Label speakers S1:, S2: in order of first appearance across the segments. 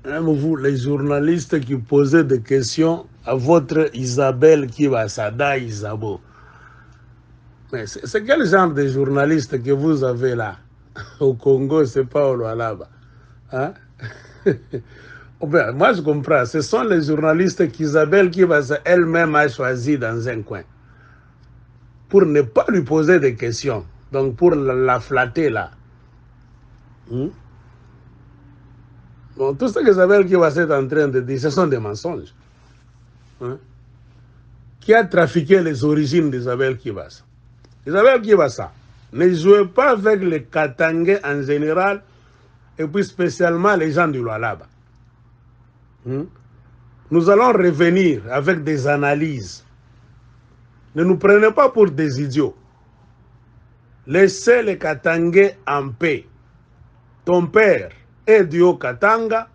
S1: Même vous, les journalistes qui posaient des questions à votre Isabelle Kibasada Isabo. Mais c'est quel genre de journaliste que vous avez là? Au Congo, c'est pas au Lualaba. Hein? Ben, moi, je comprends. Ce sont les journalistes qu'Isabelle Kibasa elle-même a choisi dans un coin pour ne pas lui poser de questions. Donc, pour la flatter là. Bon, tout ce que Isabelle Kibasa est en train de dire, ce sont des mensonges. Hein? Qui a trafiqué les origines d'Isabelle Kibasa? Isabelle Kibasa, ne jouez pas avec les Katangais en général et puis spécialement les gens du Lualaba. Nous allons revenir avec des analyses. Ne nous prenez pas pour des idiots. Laissez les Katangais en paix. Ton père est du Haut-Katanga,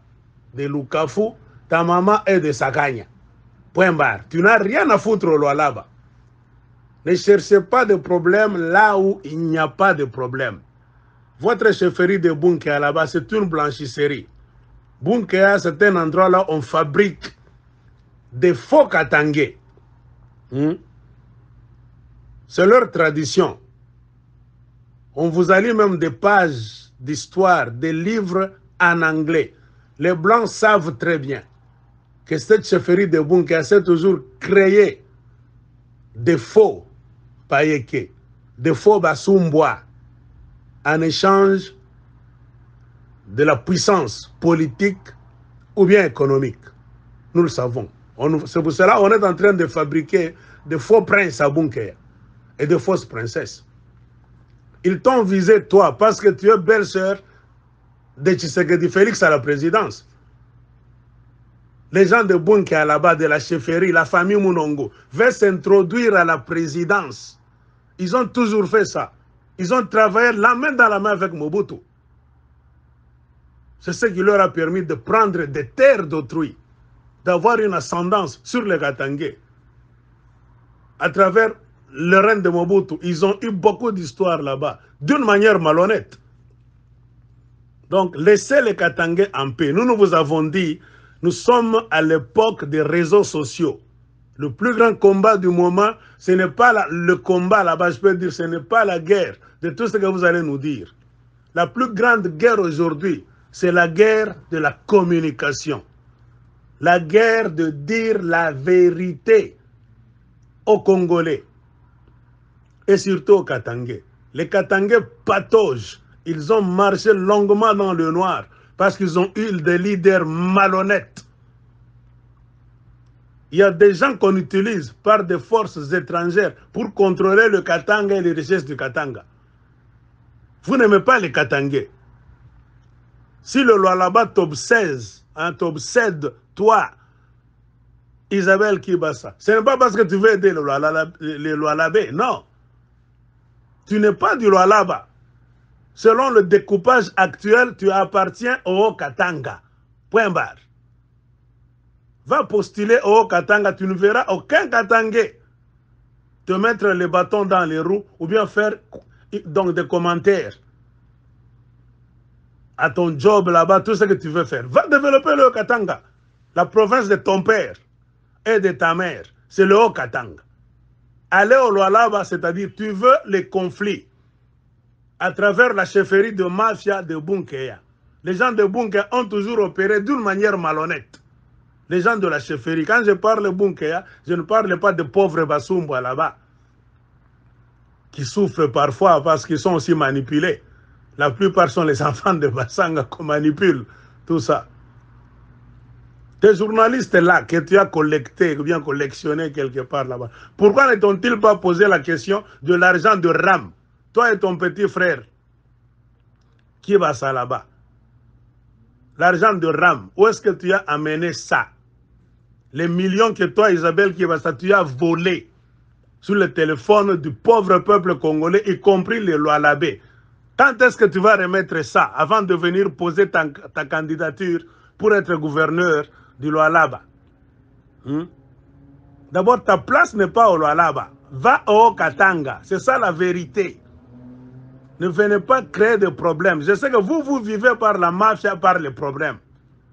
S1: de Lukafu, ta maman est de Sakanya. Point barre. Tu n'as rien à foutre au Lualaba. Ne cherchez pas de problème là où il n'y a pas de problème. Votre chefferie de Bunkea là-bas, c'est une blanchisserie. Bunkea, c'est un endroit là où on fabrique des faux Katangais. C'est leur tradition. On vous allie même des pages d'histoire, des livres en anglais. Les Blancs savent très bien que cette chefferie de Bunkea s'est toujours créée des faux Payeke, des faux Basumbois, en échange de la puissance politique ou bien économique. Nous le savons. C'est pour cela qu'on est en train de fabriquer de faux princes à Bunkea et de fausses princesses. Ils t'ont visé, toi, parce que tu es belle-sœur de Tshisekedi Félix à la présidence. Les gens de Bunkea là-bas, de la chefferie, la famille Munongo, veulent s'introduire à la présidence. Ils ont toujours fait ça. Ils ont travaillé la main dans la main avec Mobutu. C'est ce qui leur a permis de prendre des terres d'autrui, d'avoir une ascendance sur les Katangais. À travers le règne de Mobutu, ils ont eu beaucoup d'histoires là-bas, d'une manière malhonnête. Donc, laissez les Katangais en paix. Nous vous avons dit, nous sommes à l'époque des réseaux sociaux. Le plus grand combat du moment, ce n'est pas le combat là-bas, je peux dire, ce n'est pas la guerre de tout ce que vous allez nous dire. La plus grande guerre aujourd'hui, c'est la guerre de la communication. La guerre de dire la vérité aux Congolais et surtout aux Katangais. Les Katangais pataugent. Ils ont marché longuement dans le noir parce qu'ils ont eu des leaders malhonnêtes. Il y a des gens qu'on utilise par des forces étrangères pour contrôler le Katanga et les richesses du Katanga. Vous n'aimez pas les Katangais. Si le Lualaba t'obsède, t'obsède, toi, Isabelle Kibasa, ce n'est pas parce que tu veux aider les Lualabais, non. Tu n'es pas du Lualaba. Selon le découpage actuel, tu appartiens au Haut-Katanga. Point barre. Va postuler au Haut-Katanga, tu ne verras aucun Katangais te mettre les bâtons dans les roues ou bien faire donc des commentaires à ton job là-bas, tout ce que tu veux faire. Va développer le Haut-Katanga. La province de ton père et de ta mère, c'est le Haut-Katanga. Aller au Lualaba, c'est-à-dire tu veux les conflits à travers la chefferie de mafia de Bunkea. Les gens de Bunkea ont toujours opéré d'une manière malhonnête. Les gens de la chefferie. Quand je parle de Bunkea, je ne parle pas de pauvres Basumba là-bas, qui souffrent parfois parce qu'ils sont aussi manipulés. La plupart sont les enfants de Bassanga qu'on manipule, tout ça. Tes journalistes là, que tu as collectés, ou bien collectionnés quelque part là-bas, pourquoi ne t'ont-ils pas posé la question de l'argent de RAM? Toi et ton petit frère, qui va ça là-bas? L'argent de RAM, où est-ce que tu as amené ça? Les millions que toi, Isabelle Kibasa, tu as volés sur le téléphone du pauvre peuple congolais, y compris les Lualabais. Quand est-ce que tu vas remettre ça avant de venir poser ta candidature pour être gouverneur du Lualaba? D'abord, ta place n'est pas au Lualaba. Va au Haut-Katanga. C'est ça la vérité. Ne venez pas créer de problèmes. Je sais que vous vivez par la mafia, par les problèmes.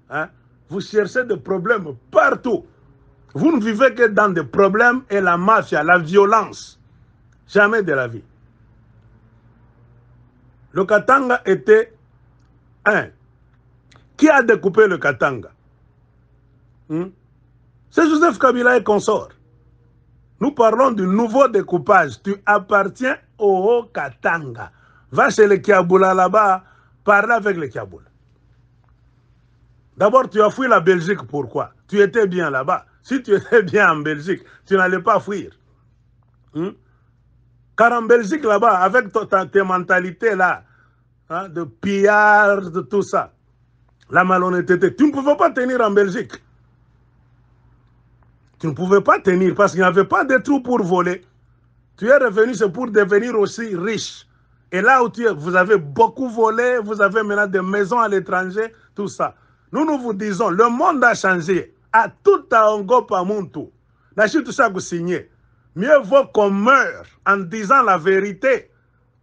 S1: Hein? Vous cherchez des problèmes partout. Vous ne vivez que dans des problèmes et la mafia, la violence. Jamais de la vie. Le Katanga était un. Qui a découpé le Katanga? C'est Joseph Kabila et consort. Nous parlons du nouveau découpage. Tu appartiens au Haut-Katanga. Va chez les Kiaboula là-bas, parle avec les Kiaboula. D'abord, tu as fui la Belgique. Pourquoi? Tu étais bien là-bas. Si tu étais bien en Belgique, tu n'allais pas fuir. Car en Belgique, là-bas, avec tes mentalités là, hein, de pillard, de tout ça, la malhonnêteté, tu ne pouvais pas tenir en Belgique. Tu ne pouvais pas tenir parce qu'il n'y avait pas de trous pour voler. Tu es revenu, c'est pour devenir aussi riche. Et là où vous avez beaucoup volé, vous avez maintenant des maisons à l'étranger, tout ça. Nous vous disons, le monde a changé. À tout à Ongo Pamuntu. Tout ça vous signez. Mieux vaut qu'on meure en disant la vérité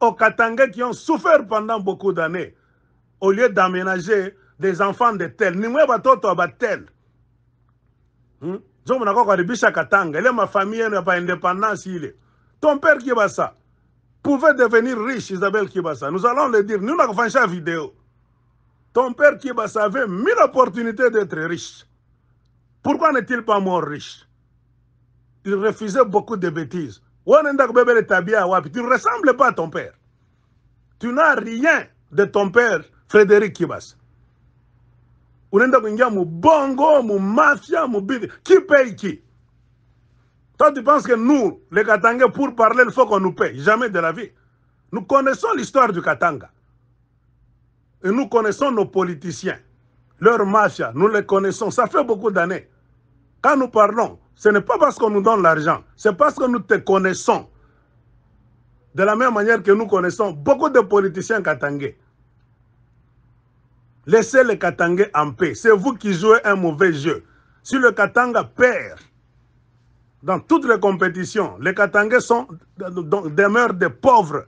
S1: aux Katangais qui ont souffert pendant beaucoup d'années, au lieu d'aménager des enfants de tel. Ni moi batoto ba tel. Je me dis Katanga, il est ma famille, n'a pas indépendance, il est. Ton père Kibasa pouvait devenir riche, Isabelle Kibasa. Nous allons le dire, nous n'avons pas fait la vidéo. Ton père Kibasa avait 1000 opportunités d'être riche. Pourquoi n'est-il pas mort riche? Il refusait beaucoup de bêtises. Tu ne ressembles pas à ton père. Tu n'as rien de ton père, Frédéric Kibasa. Bongo, mafia, qui paye qui? Toi, tu penses que nous, les Katangais, pour parler, il faut qu'on nous paye. Jamais de la vie. Nous connaissons l'histoire du Katanga. Et nous connaissons nos politiciens. Leur mafia, nous les connaissons. Ça fait beaucoup d'années. Quand nous parlons, ce n'est pas parce qu'on nous donne l'argent. C'est parce que nous te connaissons. De la même manière que nous connaissons beaucoup de politiciens katangais. Laissez les Katangais en paix. C'est vous qui jouez un mauvais jeu. Si le Katanga perd dans toutes les compétitions, les Katangais demeurent des pauvres.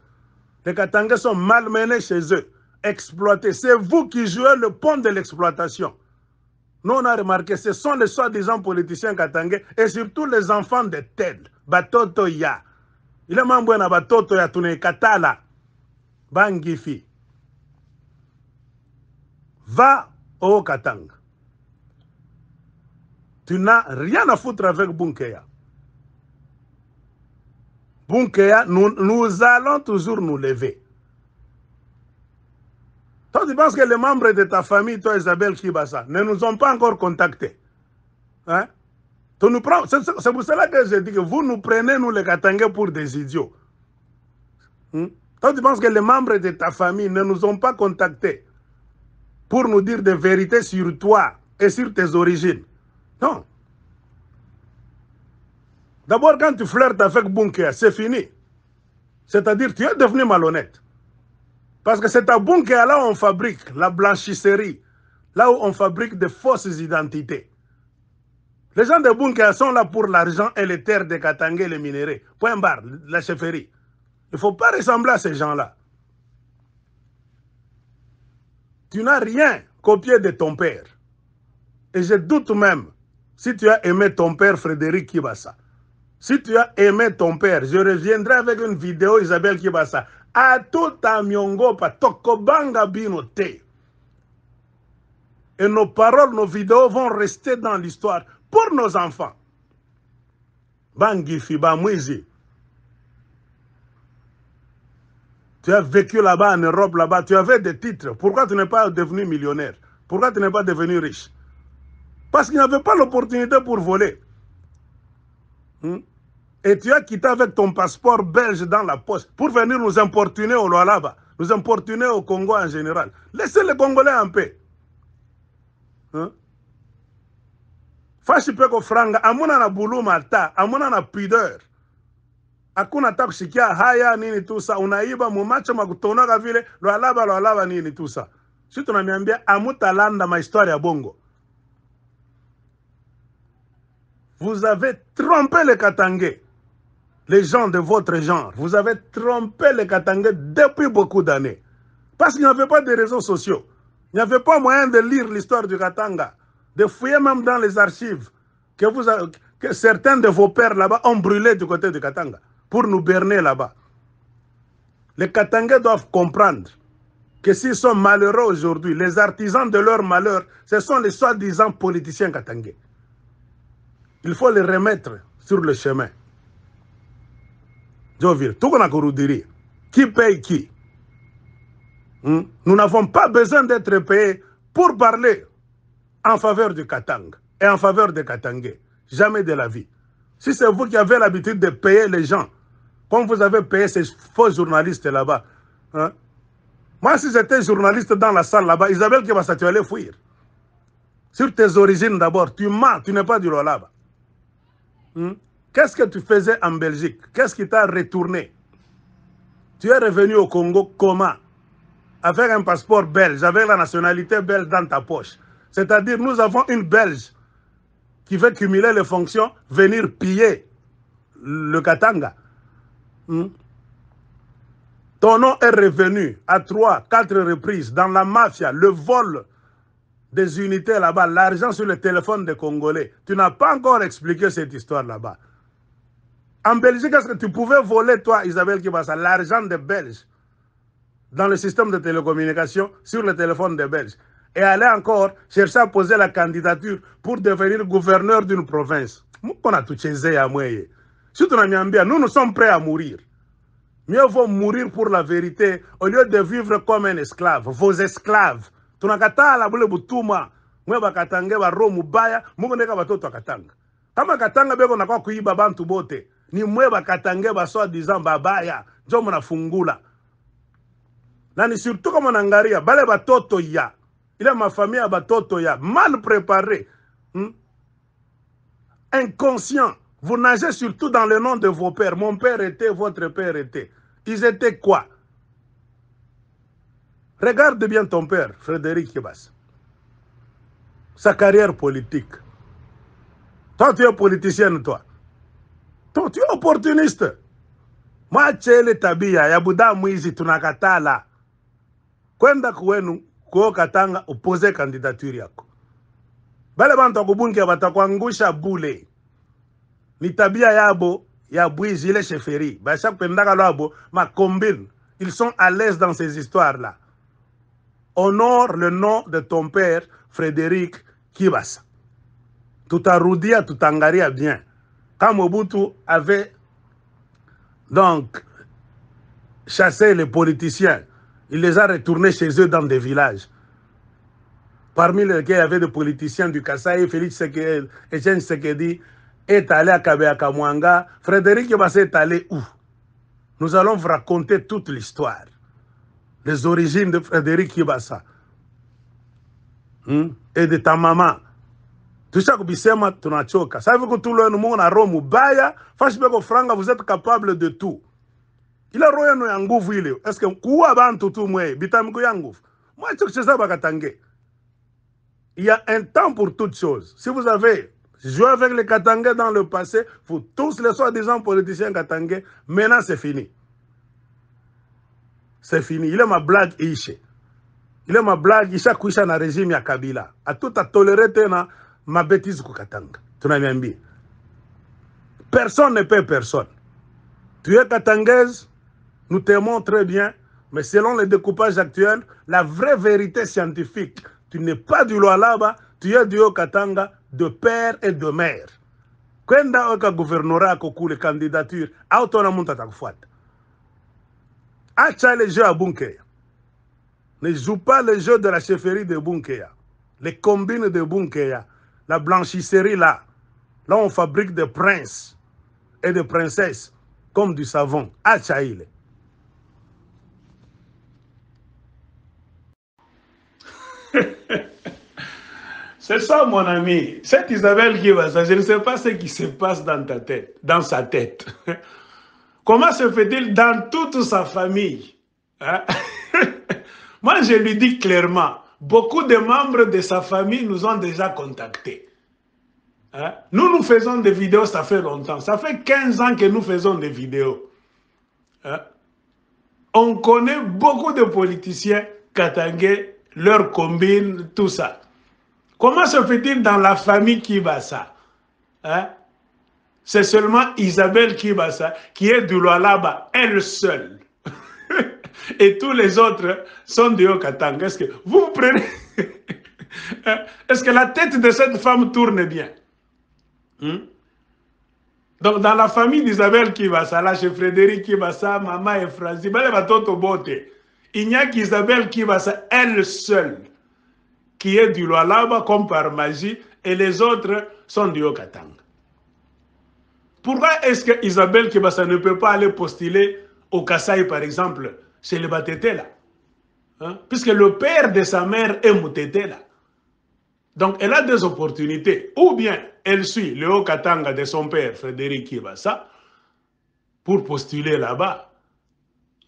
S1: Les Katangais sont malmenés chez eux, exploités. C'est vous qui jouez le pont de l'exploitation. Nous, on a remarqué, ce sont les soi-disant politiciens katangais et surtout les enfants de Ted. Batoto ya. Il est membre de Batoto ya, Tune Katala. Bangifi. Va au Katanga. Tu n'as rien à foutre avec Bunkeya. Bunkeya, nous allons toujours nous lever. Toi, tu penses que les membres de ta famille, toi, Isabelle Kibasa, ne nous ont pas encore contactés. Hein? C'est pour cela que je dis que vous nous prenez, nous, les Katangais, pour des idiots. Toi, tu penses que les membres de ta famille ne nous ont pas contactés pour nous dire des vérités sur toi et sur tes origines. Non. D'abord, quand tu flirtes avec Bunker, c'est fini. C'est-à-dire, tu es devenu malhonnête. Parce que c'est à Bunker là où on fabrique la blanchisserie, là où on fabrique de fausses identités. Les gens de Bunker sont là pour l'argent et les terres de Katangais, les minéraux. Point barre, la chefferie. Il ne faut pas ressembler à ces gens-là. Tu n'as rien copié de ton père. Et je doute même, si tu as aimé ton père Frédéric Kibasa, si tu as aimé ton père, je reviendrai avec une vidéo Isabelle Kibasa. A tout à Myongopa, Tokobanga Binote. Et nos paroles, nos vidéos vont rester dans l'histoire pour nos enfants. Bangifi, Bamouizi. Tu as vécu là-bas en Europe, là-bas, tu avais des titres. Pourquoi tu n'es pas devenu millionnaire? Pourquoi tu n'es pas devenu riche? Parce qu'il n'y avait pas l'opportunité pour voler. Et tu as quitté avec ton passeport belge dans la poche pour venir nous importuner au Lualaba, nous importuner au Congo en général. Laissez les Congolais en paix. Fashi peko franga, amuna na buluma ta, amuna na pudeur. Hakuna hata kushikia haya nini tout ça, unaiba mumacho makutonaga vile Lualaba nini tout ça. Si tunaniambia amutalanda ma histoire ya bongo. Vous avez trompé les Katangais. les gens de votre genre, vous avez trompé les Katangais depuis beaucoup d'années. Parce qu'il n'y avait pas de réseaux sociaux. Il n'y avait pas moyen de lire l'histoire du Katanga, de fouiller même dans les archives que certains de vos pères là-bas ont brûlé du côté du Katanga pour nous berner là-bas. Les Katangais doivent comprendre que s'ils sont malheureux aujourd'hui, les artisans de leur malheur, ce sont les soi-disant politiciens katangais. Il faut les remettre sur le chemin. Jovir, tout qu'on a dit, qui paye qui? Nous n'avons pas besoin d'être payés pour parler en faveur du Katanga et en faveur des Katangais. Jamais de la vie. Si c'est vous qui avez l'habitude de payer les gens, comme vous avez payé ces faux journalistes là-bas, hein? Moi, si j'étais journaliste dans la salle là-bas, Isabelle Kebassa, tu allais fuir. Sur tes origines d'abord, tu mens, tu n'es pas du Lualaba. Qu'est-ce que tu faisais en Belgique? Qu'est-ce qui t'a retourné? Tu es revenu au Congo comment? Avec un passeport belge, avec la nationalité belge dans ta poche. C'est-à-dire, nous avons une Belge qui veut cumuler les fonctions, venir piller le Katanga. Ton nom est revenu à 3, 4 reprises dans la mafia, le vol des unités là-bas, l'argent sur le téléphone des Congolais. Tu n'as pas encore expliqué cette histoire là-bas. En Belgique, est-ce que tu pouvais voler, toi, Isabelle Kebassa, l'argent des Belges dans le système de télécommunication sur le téléphone des Belges et aller encore chercher à poser la candidature pour devenir gouverneur d'une province? Nous sommes prêts à mourir. Mieux vaut mourir pour la vérité au lieu de vivre comme un esclave. Vos esclaves. Tunakataa la bule butuma. Mwe bakatange ba romu baya. Mungu neka batoto katanga. Kama katanga beko nakwa kuiba bantu bote. Ni mwe bakatange ba soa disant babaya. Jomo na fungula. Na ni surtout comme on angaria. Bale batoto ya. Il est ma famille à batoto ya. Mal préparé. Inconscient. Vous nagez surtout dans le nom de vos pères. Mon père était, votre père était. Ils étaient quoi? Regarde bien ton père, Frédéric Kebassa. Sa carrière politique. Toi, tu es politicienne, toi. Toi, tu es opportuniste. Moi, chele tabia, yabuda mwizi tunakatala. Kwenda kwenu, kuo Katanga, opose candidature yako. Bale bantu kubunki batakuangusha bule. Ni tabia yabo, ya bwizi, ile chefferie. Ba chaque pendaka labo, ma combine. Ils sont à l'aise dans ces histoires-là. Honore le nom de ton père, Frédéric Kebassa. Tout arroudia, tout angaria bien. Quand Mobutu avait donc chassé les politiciens, il les a retournés chez eux dans des villages. Parmi lesquels il y avait des politiciens du Kasaï, Félix Sekedi, Etienne Sekedi, est allé à Kabeakamwanga. Frédéric Kebassa est allé où? Nous allons vous raconter toute l'histoire. Les origines de Frédéric Kebassa. Et de ta maman. Tout ça que bisema tunachoka. Ça veut que tout le monde a romu baya. Fashbeko franga, vous êtes capable de tout. Il a roya no yanguvu ile. Est-ce que kuwa bantu tu mwe bitamiko yanguvu? Moi je sais ça bakatangue. Il y a un temps pour toutes choses. Si vous avez joué avec les Katangais dans le passé, vous tous les soi-disant politiciens Katangais, maintenant c'est fini. C'est fini. Il est ma blague Ishe. Il est ma blague Isha Kouisha na régime ya Kabila. A tout à tolérer tena ma bêtise ku Katanga. Tu n'as bien dit. Personne ne paie personne. Tu es Katangaise, nous t'aimons très bien, mais selon le découpage actuel, la vraie vérité scientifique, tu n'es pas du Lualaba, tu es du Haut-Katanga, de père et de mère. Kwenda oka gouvernorat koku les candidatures, autona monta takufuata. Acha les jeux à Bunkeya. Ne joue pas les jeux de la chefferie de Bunkeya. Les combines de Bunkeya. La blanchisserie là. Là on fabrique des princes et des princesses comme du savon. Acha ile. C'est ça, mon ami. Cette Isabelle Kebassa, je ne sais pas ce qui se passe dans ta tête, dans sa tête. Comment se fait-il dans toute sa famille? Hein? Moi, je lui dis clairement, beaucoup de membres de sa famille nous ont déjà contactés. Hein? Nous faisons des vidéos, ça fait longtemps. Ça fait 15 ans que nous faisons des vidéos. Hein? On connaît beaucoup de politiciens katangais, leurs combines, tout ça. Comment se fait-il dans la famille Kibasa? Hein? C'est seulement Isabelle Kibasa qui est du Lualaba, elle seule. Et tous les autres sont de Haut-Katanga. Est-ce que vous prenez... Est-ce que la tête de cette femme tourne bien? Donc, dans la famille d'Isabelle Kibasa, là, chez Frédéric Kibasa, maman et Franzi, il n'y a qu'Isabelle Kibasa, elle seule, qui est du Lualaba comme par magie, et les autres sont du Haut-Katanga. Pourquoi est-ce que Isabelle Kibasa ne peut pas aller postuler au Kasaï, par exemple, chez les Batete, là? Hein? Puisque le père de sa mère est Moutete, là. Donc, elle a des opportunités. Ou bien, elle suit le Haut-Katanga de son père, Frédéric Kibasa, pour postuler là-bas.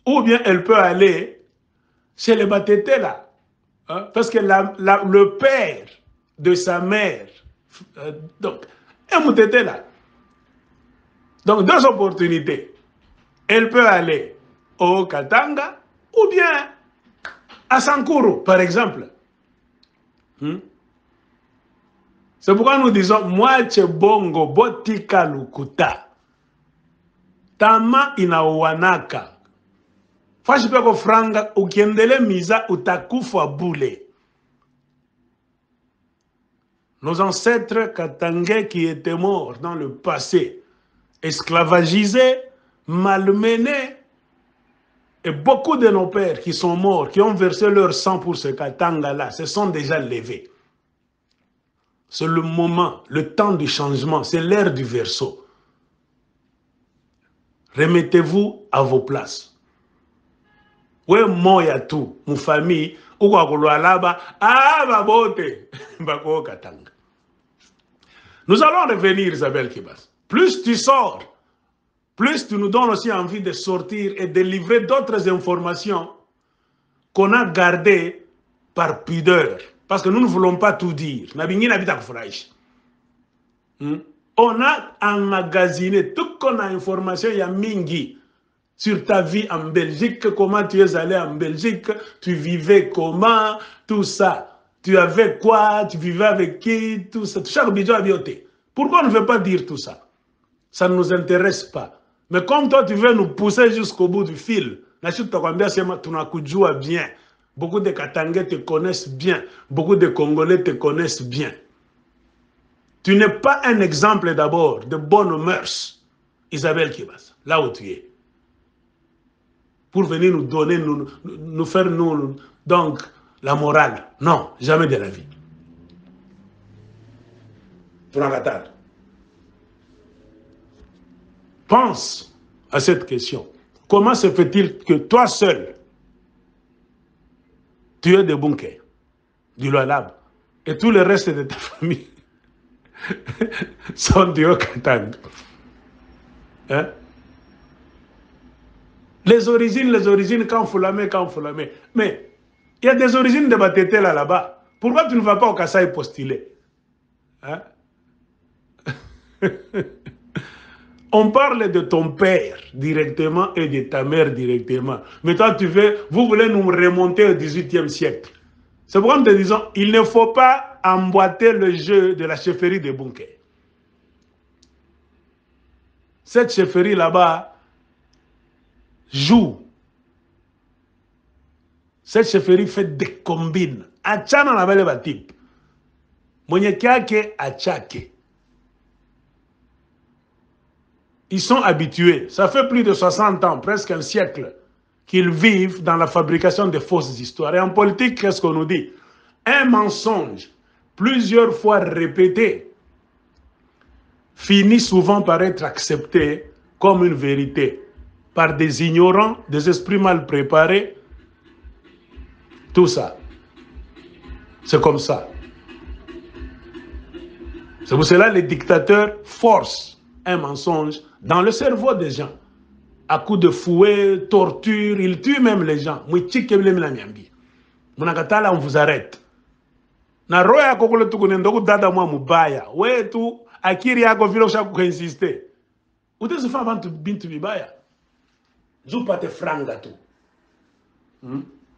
S1: Ou bien, elle peut aller chez les Batete, là. Hein? Parce que le père de sa mère, donc, est Moutete, là. Donc, deux opportunités. Elle peut aller au Katanga ou bien à Sankuru, par exemple. C'est pourquoi nous disons, moi, bongo botika lukuta. Tama inawanaka. Fashipeko franga, ukiendele miza utakufa bule. Nos ancêtres katangais qui étaient morts dans le passé, esclavagisés, malmenés, et beaucoup de nos pères qui sont morts, qui ont versé leur sang pour ce Katanga-là, se sont déjà levés. C'est le moment, le temps du changement, c'est l'ère du verseau. Remettez-vous à vos places. Oui, moi, y a tout, ma famille, ou quoi là-bas, Katanga. Nous allons revenir, Isabelle Kibas. Plus tu sors, plus tu nous donnes aussi envie de sortir et de livrer d'autres informations qu'on a gardées par pudeur. Parce que nous ne voulons pas tout dire. On a emmagasiné tout qu'on a information, il y a Mingi, sur ta vie en Belgique, comment tu es allé en Belgique, tu vivais comment, tout ça. Tu avais quoi, tu vivais avec qui, tout ça. Chaque bidon a bioté. Pourquoi on ne veut pas dire tout ça? Ça ne nous intéresse pas. Mais comme toi, tu veux nous pousser jusqu'au bout du fil, bien. Beaucoup de Katangais te connaissent bien. Beaucoup de Congolais te connaissent bien. Tu n'es pas un exemple d'abord de bonnes mœurs, Isabelle Kibasa, là où tu es. Pour venir nous donner, nous faire donc la morale. Non, jamais de la vie. Pense à cette question. Comment se fait-il que toi seul, tu es de Bunké, du Lualaba, et tout le reste de ta famille sont du Haut-Katanga? Hein? Les origines, quand vous la mets. Mais il y a des origines de Batete là-bas. Pourquoi tu ne vas pas au Kasaï postuler? Hein? On parle de ton père directement et de ta mère directement. Mais toi, vous voulez nous remonter au XVIIIe siècle. C'est pourquoi nous te disons, il ne faut pas emboîter le jeu de la chefferie de Bunké. Cette chefferie là-bas joue. Cette chefferie fait des combines. Achana na bale batip. Mwenye kyake achake. Ils sont habitués. Ça fait plus de 60 ans, presque un siècle, qu'ils vivent dans la fabrication de fausses histoires. Et en politique, qu'est-ce qu'on nous dit? Un mensonge, plusieurs fois répété, finit souvent par être accepté comme une vérité par des ignorants, des esprits mal préparés. Tout ça. C'est comme ça. C'est pour cela que les dictateurs forcent un mensonge dans le cerveau des gens. À coups de fouet, torture, ils tuent même les gens. On vous arrête. Na roya kokolo tukunendo dada mwa mubaya. Wetu akiri yako vile usha kuinsiste. Utazifanya abantu bintu bibaya. Zupate franga tu.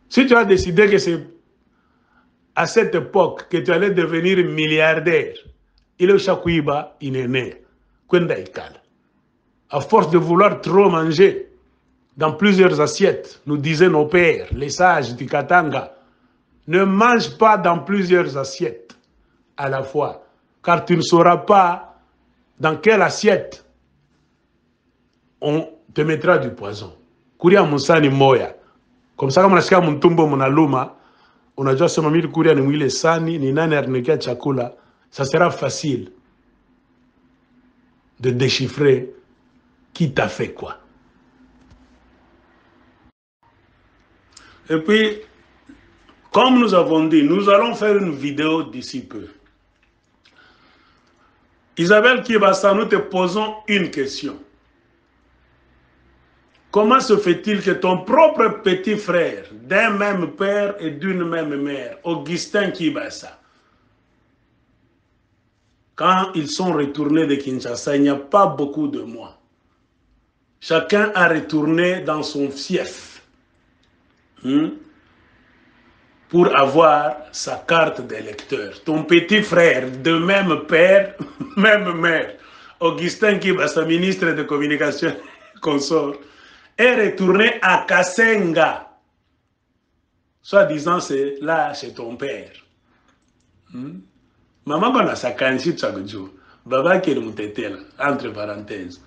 S1: Si tu as décidé que c'est à cette époque que tu allais devenir milliardaire, il est chakuiba inéné. Kwenda ikala. À force de vouloir trop manger dans plusieurs assiettes, nous disaient nos pères, les sages du Katanga, ne mange pas dans plusieurs assiettes à la fois, car tu ne sauras pas dans quelle assiette on te mettra du poison. Kuria musani moya. Comme ça, kama nasikia mtumbo mnaluma, unajua sema mimi kuria ni mwile sani, ni nani arinikia chakula, ça sera facile de déchiffrer qui t'a fait quoi. Et puis, comme nous avons dit, nous allons faire une vidéo d'ici peu. Isabelle Kibasa, nous te posons une question. Comment se fait-il que ton propre petit frère, d'un même père et d'une même mère, Augustin Kibasa, quand ils sont retournés de Kinshasa, il n'y a pas beaucoup de mois, chacun a retourné dans son fief pour avoir sa carte d'électeur. Ton petit frère, de même père, même mère, Augustin Kibasa, ministre de Communication consort, est retourné à Kasenga. Soit disant, c'est là chez ton père. Maman, on a sa canne chaque jour. Baba qui est le entre parenthèses.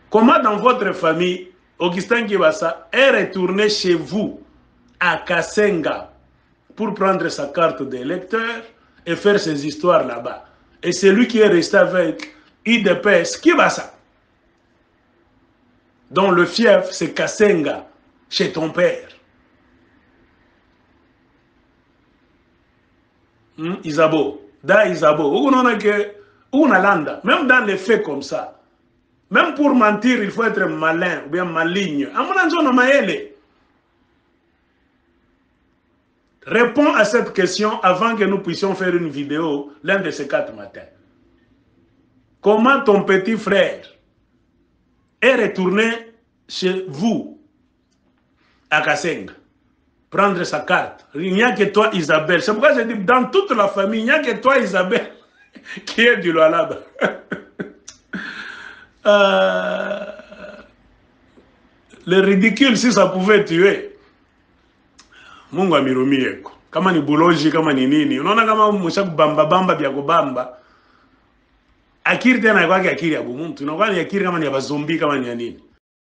S1: Comment dans votre famille, Augustin Kibasa est retourné chez vous à Kasenga pour prendre sa carte d'électeur et faire ses histoires là-bas? Et c'est lui qui est resté avec IDPS Kibasa, dont le fief c'est Kasenga, chez ton père. Isabo, da Isabo, on a landa, même dans les faits comme ça, même pour mentir, il faut être malin ou bien maligne. Réponds à cette question avant que nous puissions faire une vidéo l'un de ces 4 matins. Comment ton petit frère est retourné chez vous à Kasenga prendre sa carte? Il n'y a que toi, Isabelle. C'est pourquoi je dis, dans toute la famille, il n'y a que toi, Isabelle, qui est du Lualaba. Le ridicule, si ça pouvait tuer. Mungu amirumie. Kama ni buloji, kama ni nini. Unaona kama mshaku bamba bya kubamba. Akiri tena kwake akiri ya bumuntu. Unaona ni akiri kama ni ya bazombi, kama ni ya nini.